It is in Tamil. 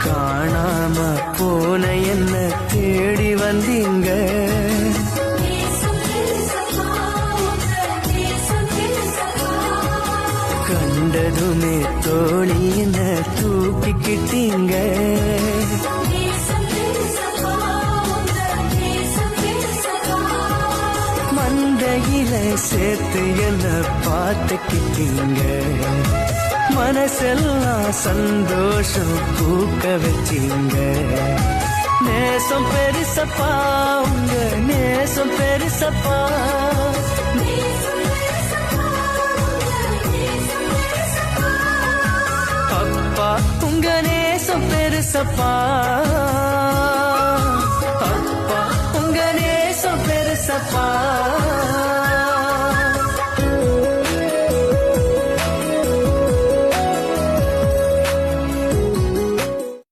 காணாம போன என்ன தேடி வந்தீங்க. கண்டதுமே தோழி என்ன தூக்கிக்கிட்டீங்க. மண்டையில சேர்த்து என்ன பார்த்துக்கிட்டீங்க. மனசெல்லாம் சந்தோஷம் பூக்க வச்சீங்க. நேசம் பெருசப்பா, உங்க நேசம் பெருசப்பா. அப்பா உங்க நேசம் பெருசப்பா. அப்பா உங்க நேசம் பெருசப்பா.